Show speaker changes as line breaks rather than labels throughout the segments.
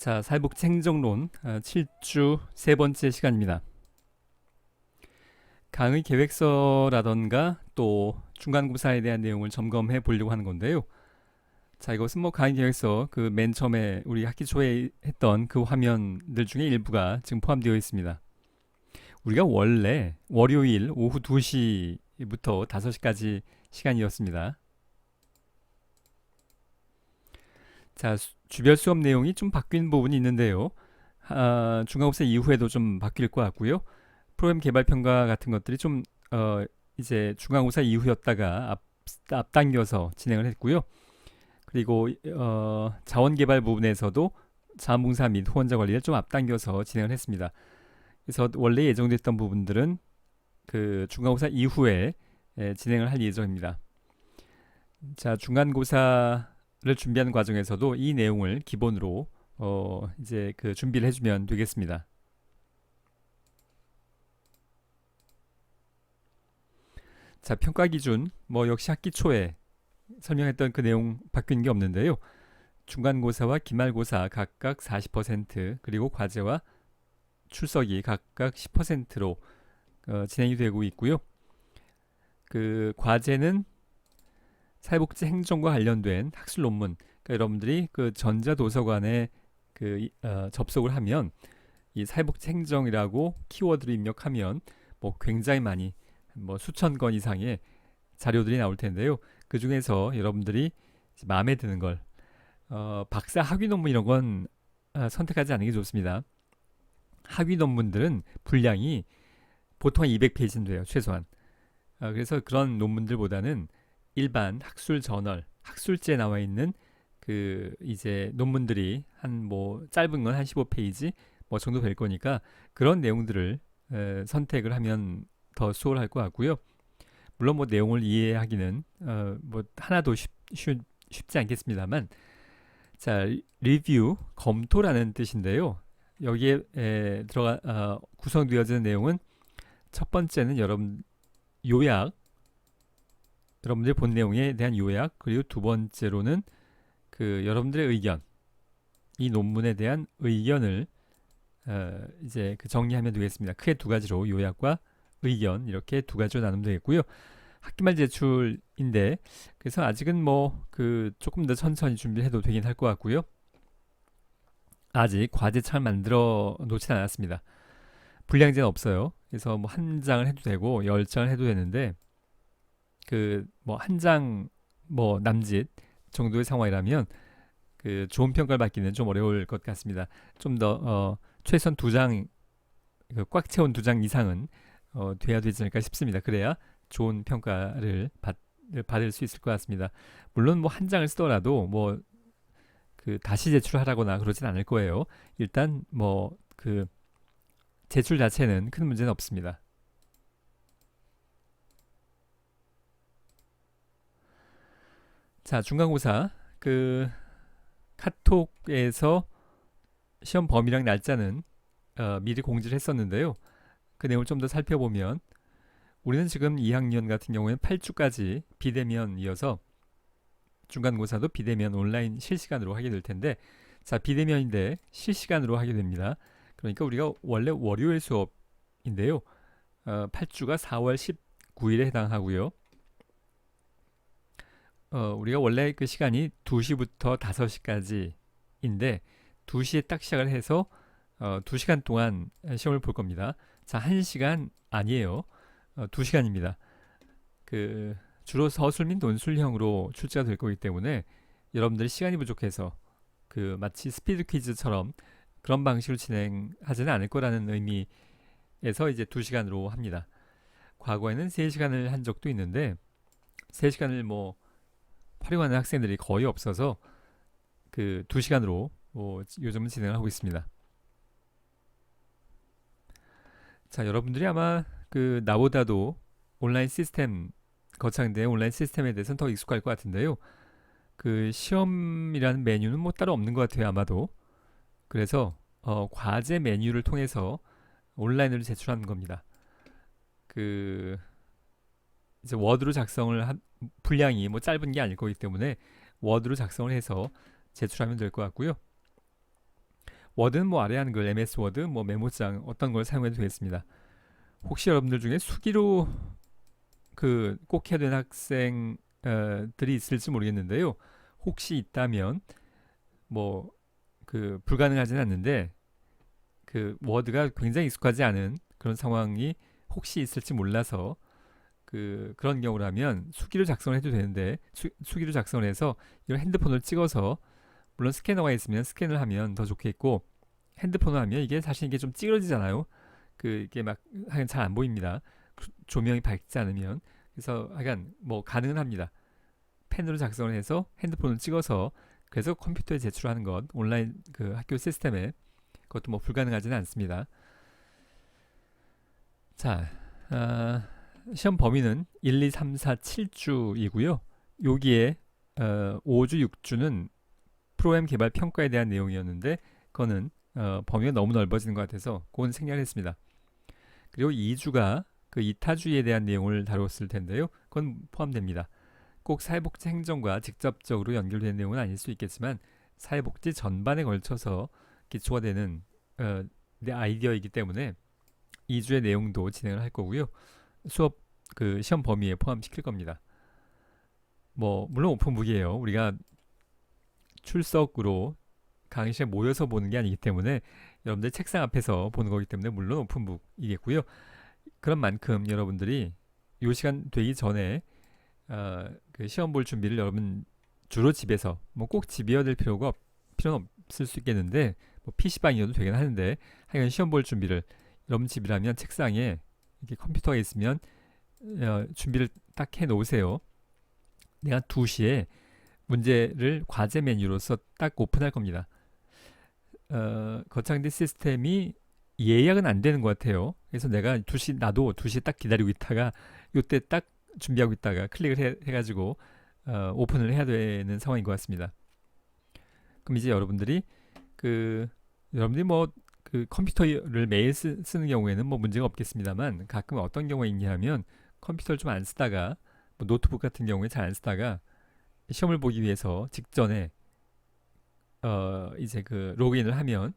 자, 사회복지 행정론 7주 세 번째 시간입니다. 강의 계획서라던가 또 중간고사에 대한 내용을 점검해 보려고 하는 건데요. 자, 이것은 뭐 강의 계획서 그 맨 처음에 우리 학기 초에 했던 그 화면들 중에 일부가 지금 포함되어 있습니다. 우리가 원래 월요일 오후 2시부터 5시까지 시간이었습니다. 자, 주별 수업 내용이 좀 바뀐 부분이 있는데요. 중간고사 이후에도 좀 바뀔 것 같고요. 프로그램 개발 평가 같은 것들이 좀 이제 중간고사 이후였다가 앞당겨서 진행을 했고요. 그리고 자원 개발 부분에서도 자원봉사 및 후원자 관리를 좀 앞당겨서 진행을 했습니다. 그래서 원래 예정됐던 부분들은 그 중간고사 이후에 진행을 할 예정입니다. 자, 중간고사를 준비하는 과정에서도 이 내용을 기본으로 이제 그 준비를 해주면 되겠습니다. 자, 평가 기준 뭐 역시 학기 초에 설명했던 그 내용 바뀐 게 없는데요. 중간고사와 기말고사 각각 40% 그리고 과제와 출석이 각각 10%로 진행이 되고 있고요. 그 과제는 사회복지 행정과 관련된 학술 논문, 그러니까 여러분들이 그 전자도서관에 접속을 하면 이 사회복지 행정이라고 키워드를 입력하면 뭐 굉장히 많이 뭐 수천 건 이상의 자료들이 나올 텐데요. 그 중에서 여러분들이 마음에 드는 걸 박사 학위 논문 이런 건 선택하지 않는 게 좋습니다. 학위 논문들은 분량이 보통 200페이지인데요, 최소한. 그래서 그런 논문들보다는 일반 학술 저널, 학술지에 나와 있는 그 이제 논문들이 한 뭐 짧은 건 한 15페이지 뭐 정도 될 거니까 그런 내용들을 선택을 하면 더 수월할 것 같고요. 물론 뭐 내용을 이해하기는 뭐 하나도 쉽지 않겠습니다만, 자, 리뷰 검토라는 뜻인데요. 여기에 구성되어지는 내용은 첫 번째는 요약, 여러분들이 본 내용에 대한 요약, 그리고 두 번째로는 그 여러분들의 의견, 이 논문에 대한 의견을 이제 그 정리하면 되겠습니다. 크게 두 가지로 요약과 의견 이렇게 두 가지로 나누면 되겠고요. 학기말 제출인데 그래서 아직은 뭐 그 조금 더 천천히 준비해도 되긴 할 것 같고요. 아직 과제창을 만들어 놓진 않았습니다. 분량제는 없어요. 그래서 뭐 한 장을 해도 되고 10장을 해도 되는데 그 뭐 한 장 뭐 남짓 정도의 상황이라면 그 좋은 평가를 받기는 좀 어려울 것 같습니다. 좀 더 최소한 두 장, 꽉 채운 두 장 이상은 돼야 되지 않을까 싶습니다. 그래야 좋은 평가를 받을 수 있을 것 같습니다. 물론 뭐 한 장을 쓰더라도 뭐 그 다시 제출하라거나 그러진 않을 거예요. 일단 뭐 그 제출 자체는 큰 문제는 없습니다. 자, 중간고사 그 카톡에서 시험 범위랑 날짜는 미리 공지를 했었는데요. 그 내용을 좀 더 살펴보면 우리는 지금 2학년 같은 경우에는 8주까지 비대면이어서 중간고사도 비대면 온라인 실시간으로 하게 될 텐데, 자, 비대면인데 실시간으로 하게 됩니다. 그러니까 우리가 원래 월요일 수업인데요. 8주가 4월 19일에 해당하고요. 우리가 원래 그 시간이 2시부터 5시까지인데 2시에 딱 시작을 해서 2시간 동안 시험을 볼 겁니다. 자, 1시간 아니에요. 2시간입니다. 그 주로 서술 및 논술형으로 출제가 될 거기 때문에 여러분들이 시간이 부족해서 그 마치 스피드 퀴즈처럼 그런 방식으로 진행하지는 않을 거라는 의미에서 이제 2시간으로 합니다. 과거에는 3시간을 한 적도 있는데 3시간을 뭐 활용하는 학생들이 거의 없어서 그 2시간으로 요즘은 진행을 하고 있습니다. 자, 여러분들이 아마 그 나보다도 온라인 시스템 거창된 온라인 시스템에 대해서는 더 익숙할 것 같은데요. 그 시험이라는 메뉴는 뭐 따로 없는 것 같아요, 아마도. 그래서 과제 메뉴를 통해서 온라인으로 제출하는 겁니다. 그 이제 워드로 작성을 분량이 뭐 짧은 게 아닐 거기 때문에 워드로 작성을 해서 제출하면 될 것 같고요. 워드는 뭐 아래 한글, MS 워드, 뭐 메모장 어떤 걸 사용해도 되겠습니다. 혹시 여러분들 중에 수기로 그 꼭 해야 되는 학생들이 있을지 모르겠는데요. 혹시 있다면 뭐 그 불가능하진 않는데 그 워드가 굉장히 익숙하지 않은 그런 상황이 혹시 있을지 몰라서 그런 경우라면 수기로 작성을 해도 되는데 수기로 작성을 해서 이걸 핸드폰을 찍어서 물론 스캐너가 있으면 스캔을 하면 더 좋겠고 핸드폰을 하면 이게 사실 이게 좀 찌그러지잖아요. 이게 막 하여간 잘 안 보입니다. 조명이 밝지 않으면 그래서 하여간 뭐 가능은 합니다. 펜으로 작성을 해서 핸드폰을 찍어서 그래서 컴퓨터에 제출하는 것 온라인 그 학교 시스템에 그것도 뭐 불가능하지는 않습니다. 자, 시험 범위는 1, 2, 3, 4, 7주이고요. 여기에 5주, 6주는 프로그램 개발 평가에 대한 내용이었는데 그거는 범위가 너무 넓어지는 것 같아서 그건 생략을 했습니다. 그리고 2주가 그 이타주의에 대한 내용을 다뤘을 텐데요. 그건 포함됩니다. 꼭 사회복지 행정과 직접적으로 연결된 내용은 아닐 수 있겠지만 사회복지 전반에 걸쳐서 기초가 되는 내 아이디어이기 때문에 2주의 내용도 진행을 할 거고요. 수업 그 시험 범위에 포함시킬 겁니다. 뭐 물론 오픈북이에요. 우리가 출석으로 강의실에 모여서 보는 게 아니기 때문에 여러분들 책상 앞에서 보는 거기 때문에 물론 오픈북이겠고요. 그런 만큼 여러분들이 요 시간 되기 전에 그 시험 볼 준비를 여러분 주로 집에서 뭐 꼭 집이어야 될 필요는 없을 수 있겠는데 뭐 PC방이어도 되긴 하는데 하여간 시험 볼 준비를 여러분 집이라면 책상에 이렇게 컴퓨터가 있으면 준비를 딱 해 놓으세요. 내가 2시에 문제를 과제 메뉴로서 딱 오픈할 겁니다. 거창대 시스템이 예약은 안 되는 것 같아요. 그래서 내가 나도 2시 딱 기다리고 있다가 요때 딱 준비하고 있다가 클릭을 해가지고 오픈을 해야 되는 상황인 것 같습니다. 그럼 이제 여러분들이 뭐 그 컴퓨터를 매일 쓰는 경우에는 뭐 문제가 없겠습니다만 가끔 어떤 경우가 있냐면 컴퓨터를 좀 안 쓰다가 뭐 노트북 같은 경우에 잘 안 쓰다가 시험을 보기 위해서 직전에 이제 그 로그인을 하면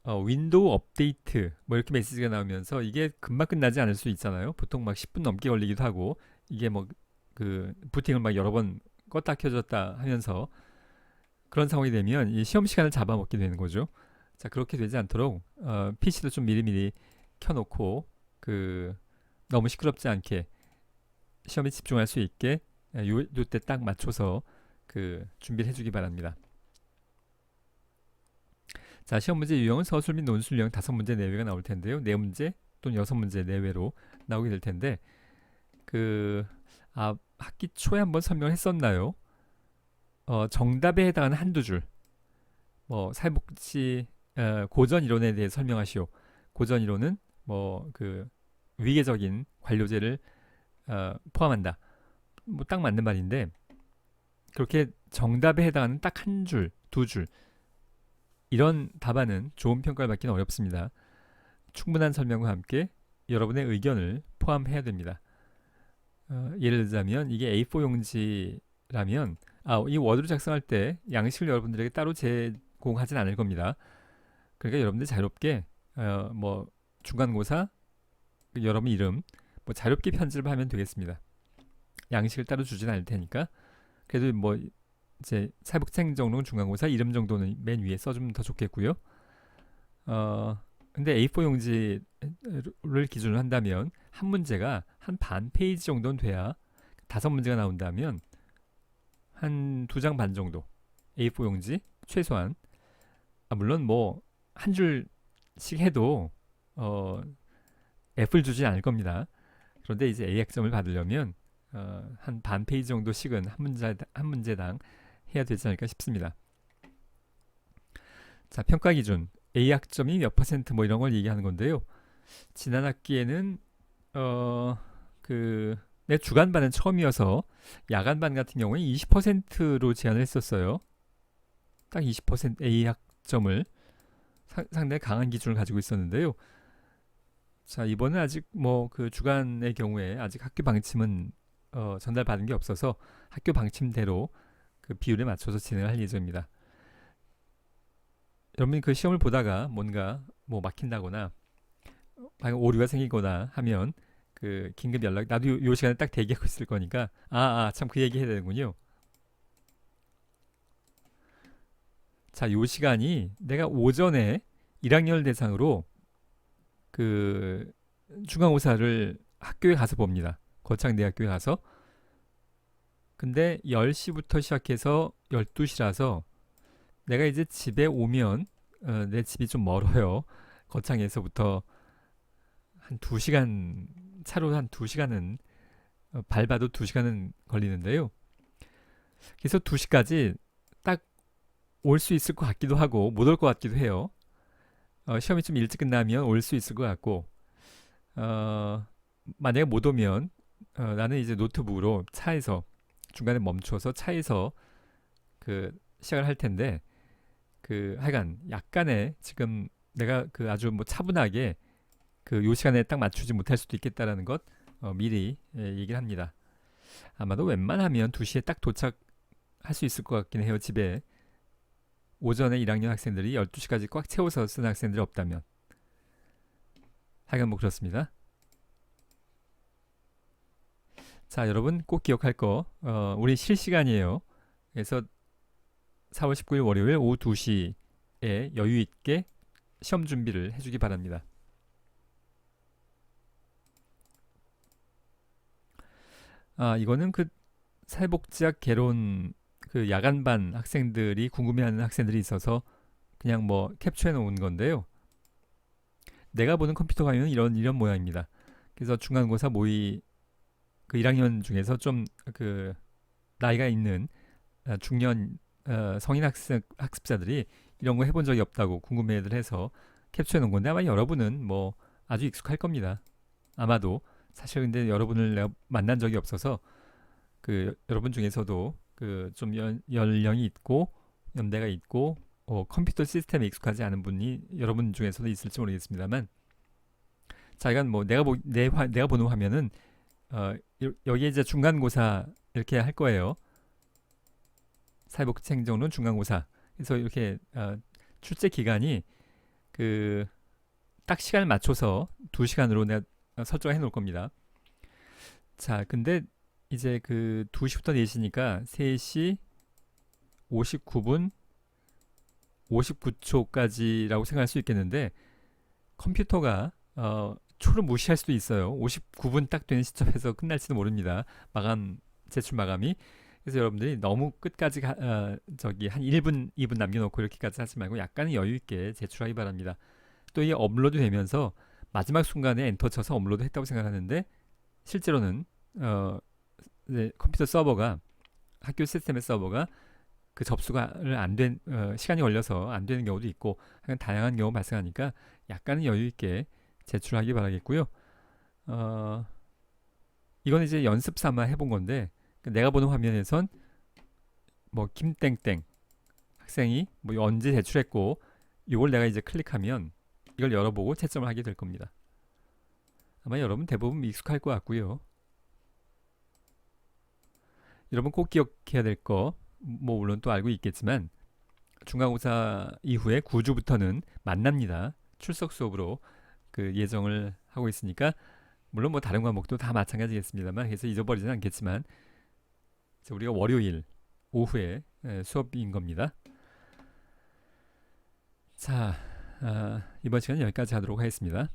윈도우 업데이트 뭐 이렇게 메시지가 나오면서 이게 금방 끝나지 않을 수 있잖아요. 보통 막 10분 넘게 걸리기도 하고 이게 뭐 그 부팅을 막 여러 번 껐다 켜졌다 하면서 그런 상황이 되면 이 시험 시간을 잡아먹게 되는 거죠. 자, 그렇게 되지 않도록 PC도 좀 미리미리 켜놓고 너무 시끄럽지 않게 시험에 집중할 수 있게 요때 딱 맞춰서 준비를 해주기 바랍니다. 자, 시험 문제 유형은 서술 및 논술 유형 5문제 내외가 나올 텐데요. 4문제 또는 6문제 내외로 나오게 될 텐데 학기 초에 한번 설명을 했었나요? 정답에 해당하는 한두 줄, 뭐 사회복지 고전 이론에 대해 설명하시오. 고전 이론은 뭐 위계적인 관료제를 포함한다. 뭐 딱 맞는 말인데 그렇게 정답에 해당하는 딱 한 줄, 두 줄 이런 답안은 좋은 평가를 받기는 어렵습니다. 충분한 설명과 함께 여러분의 의견을 포함해야 됩니다. 예를 들자면 이게 A4 용지라면 이 워드로 작성할 때 양식을 여러분들에게 따로 제공하진 않을 겁니다. 그러니까 여러분들 자유롭게 뭐 중간고사 여러분 이름 뭐 자유롭게 편집을 하면 되겠습니다. 양식을 따로 주진 않을 테니까 그래도 뭐 이제 사회복지행정론 중간고사 이름 정도는 맨 위에 써주면 더 좋겠고요. 근데 A4 용지를 기준으로 한다면 한 문제가 한 반 페이지 정도는 돼야 5문제가 나온다면 한 2장 반 정도 A4 용지 최소한 물론 뭐 한 줄씩 해도 F를 주지 않을 겁니다. 그런데 이제 A학점을 받으려면 한 반 페이지 정도씩은 한 문제당 해야 되지 않을까 싶습니다. 자, 평가 기준 A학점이 몇 퍼센트 뭐 이런 걸 얘기하는 건데요. 지난 학기에는 내 주간반은 처음이어서 야간반 같은 경우에 20%로 제한을 했었어요. 딱 20% A학점을 상당히 강한 기준을 가지고 있었는데요. 자, 이번에 아직 뭐 주간의 경우에 아직 학교 방침은 전달받은 게 없어서 학교 방침대로 비율에 맞춰서 진행할 예정입니다. 여러분이 그 시험을 보다가 뭔가 뭐 막힌다거나 방금 오류가 생기거나 하면 그 긴급 연락 나도 요 시간에 딱 대기하고 있을 거니까 참 그 얘기 해야 되는군요. 자, 요 시간이 내가 오전에 1학년을 대상으로 그 중간고사를 학교에 가서 봅니다. 거창대학교에 가서. 근데 10시부터 시작해서 12시라서 내가 이제 집에 오면 내 집이 좀 멀어요. 거창에서부터 한 2시간 차로 한 2시간은 밟아도 2시간은 걸리는데요. 그래서 2시까지 딱 올 수 있을 것 같기도 하고 못 올 것 같기도 해요. 시험이 좀 일찍 끝나면 올 수 있을 것 같고 어, 만약에 못 오면 나는 이제 노트북으로 차에서 중간에 멈춰서 차에서 그 시작을 할 텐데 그 하여간 약간의 지금 내가 그 아주 뭐 차분하게 그 요 시간에 딱 맞추지 못할 수도 있겠다라는 것 미리 얘기를 합니다. 아마도 웬만하면 2시에 딱 도착할 수 있을 것 같긴 해요. 집에 오전에 1학년 학생들이 12시까지 꽉 채워서 쓰는 학생들이 없다면 하여간 뭐 그렇습니다. 자, 여러분 꼭 기억할 거 우리 실시간이에요. 그래서 4월 19일 월요일 오후 2시에 여유 있게 시험 준비를 해주기 바랍니다. 이거는 그 사회복지학 개론 그 야간반 학생들이 궁금해하는 학생들이 있어서 그냥 뭐 캡처해 놓은 건데요. 내가 보는 컴퓨터 화면은 이런 모양입니다. 그래서 중간고사 모의 그 1학년 중에서 좀 그 나이가 있는 중년 성인 학습자들이 이런 거 해본 적이 없다고 궁금해들 해서 캡처해 놓은 건데 아마 여러분은 뭐 아주 익숙할 겁니다. 아마도 사실 근데 여러분을 내가 만난 적이 없어서 그 여러분 중에서도 그 좀 연령이 있고 연대가 있고 컴퓨터 시스템에 익숙하지 않은 분이 여러분 중에서도 있을지 모르겠습니다만 자 이건 뭐 내가 보는 화면은 여기에 이제 중간고사 이렇게 할 거예요. 사회복지 행정론 중간고사. 그래서 이렇게 출제 기간이 그 딱 시간을 맞춰서 2시간으로 내가 설정해 놓을 겁니다. 자, 근데 이제 그 2시부터 4시니까 3시 59분 59초까지라고 생각할 수 있겠는데 컴퓨터가 초를 무시할 수도 있어요. 59분 딱 되는 시점에서 끝날지도 모릅니다. 제출 마감이. 그래서 여러분들이 너무 끝까지 저기 한 1분, 2분 남겨놓고 이렇게까지 하지 말고 약간은 여유 있게 제출하기 바랍니다. 또 이게 업로드 되면서 마지막 순간에 엔터 쳐서 업로드 했다고 생각하는데 실제로는 네, 컴퓨터 서버가 학교 시스템의 서버가 그 접수가 시간이 걸려서 안 되는 경우도 있고 다양한 경우 발생하니까 약간은 여유 있게 제출하기 바라겠고요. 이건 이제 연습 삼아 해본 건데 내가 보는 화면에선 뭐 김땡땡 학생이 뭐 언제 제출했고 이걸 내가 이제 클릭하면 이걸 열어보고 채점을 하게 될 겁니다. 아마 여러분 대부분 익숙할 것 같고요. 여러분 꼭 기억해야 될 거 뭐 물론 또 알고 있겠지만 중간고사 이후에 9주부터는 만납니다. 출석 수업으로 그 예정을 하고 있으니까 물론 뭐 다른 과목도 다 마찬가지겠습니다만 그래서 잊어버리지는 않겠지만 우리가 월요일 오후에 수업인 겁니다. 자, 이번 시간은 여기까지 하도록 하겠습니다.